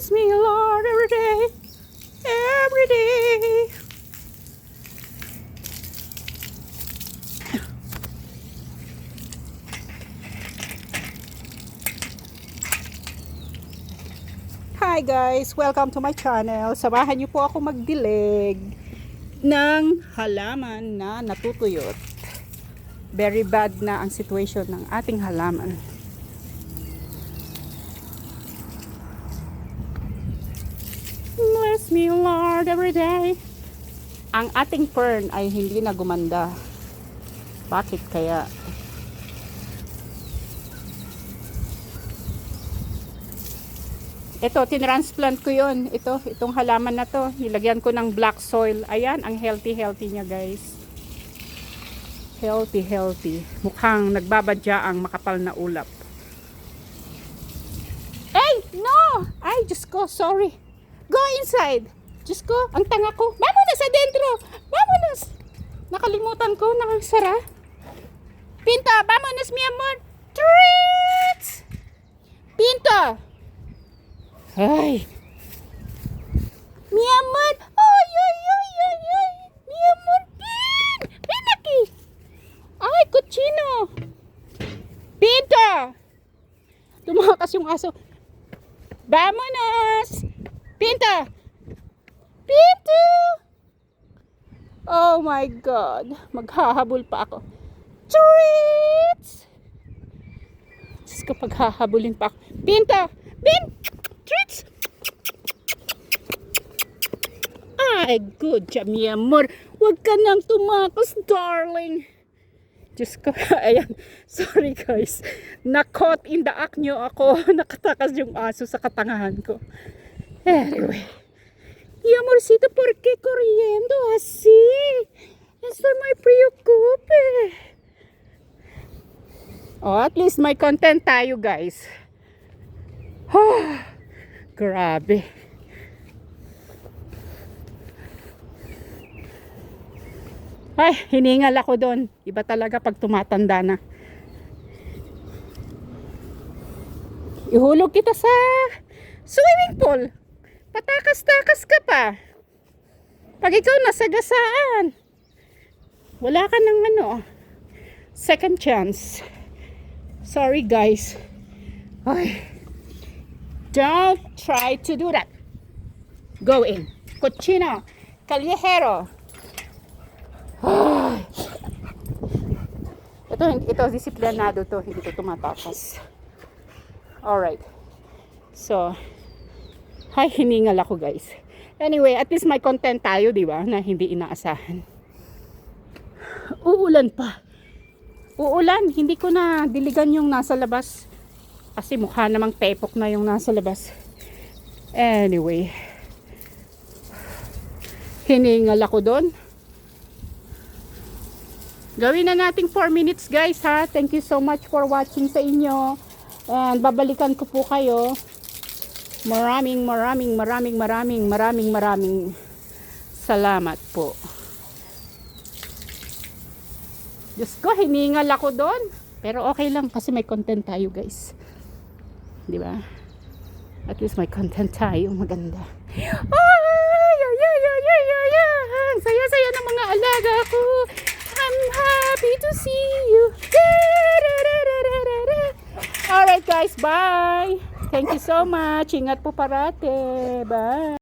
Bless me, Lord, every day, every day. Hi guys, welcome to my channel. Samahan niyo po ako magdilig ng halaman na natutuyot. Very bad na ang situation ng ating halaman. Bless me, Lord, every day. Ang ating fern ay hindi na gumanda. Bakit kaya? Ito, tinransplant ko yun. Itong halaman na to. Nilagyan ko ng black soil. Ayan, ang healthy niya guys. Healthy. Mukhang nagbabadya ang makapal na ulap. Hey, no! Ay, Diyos ko, sorry. Go inside. Diyos ko, ang tanga ko. Vamonos adentro. Vamonos. Nakalimutan ko na sara. Pinto, vamonos mi amor. Treats! Pinto! Ay. Mi amor. Ay. Mi amor. Ven aquí. Ay, cochino. Pinto. Tumakas yung aso. Vamonos. Pinto. Pinto. Oh my God. Maghahabol pa ako. Treats. Diyos ko, paghahabulin pa ako. Pinto. Bin. Treats. Ay, good job, mi amor. Huwag ka nang tumakas, darling. Diyos ko, ayan. Sorry, guys. Na-caught in the act nyo ako. Nakatakas yung aso sa katangahan ko. Anyway. Mi amorcito, ¿por qué corriendo así? Estoy muy preocupe. Oh, at least may content tayo, guys. Grabe. Ay, hiningal ako doon. Iba talaga pag tumatanda na. Ihulog kita sa swimming pool. Patakas-takas ka pa. Pag ikaw nasagasaan, wala ka ng second chance. Sorry guys. Ay. Don't try to do that. Go in. Cochino. Callejero. Ito disiplinado to. Hindi to tumatakas. Alright. So, hiningal ako guys. Anyway, at least may content tayo, di ba? Na hindi inaasahan. Uulan pa. Uulan. Hindi ko na diligan yung nasa labas. Kasi mukha namang tepok na yung nasa labas. Anyway. Hiningal ako doon. Gawin na nating 4 minutes guys ha. Thank you so much for watching sa inyo. And babalikan ko po kayo. Maraming salamat po. Diyos ko, hiningal ako doon. Pero okay lang kasi may content tayo guys. Di ba? At least may content tayo maganda. Ay! Ang saya-saya ng mga alaga ko. I'm happy to see you. Alright guys, bye. Thank you so much. Ingat po parate. Bye.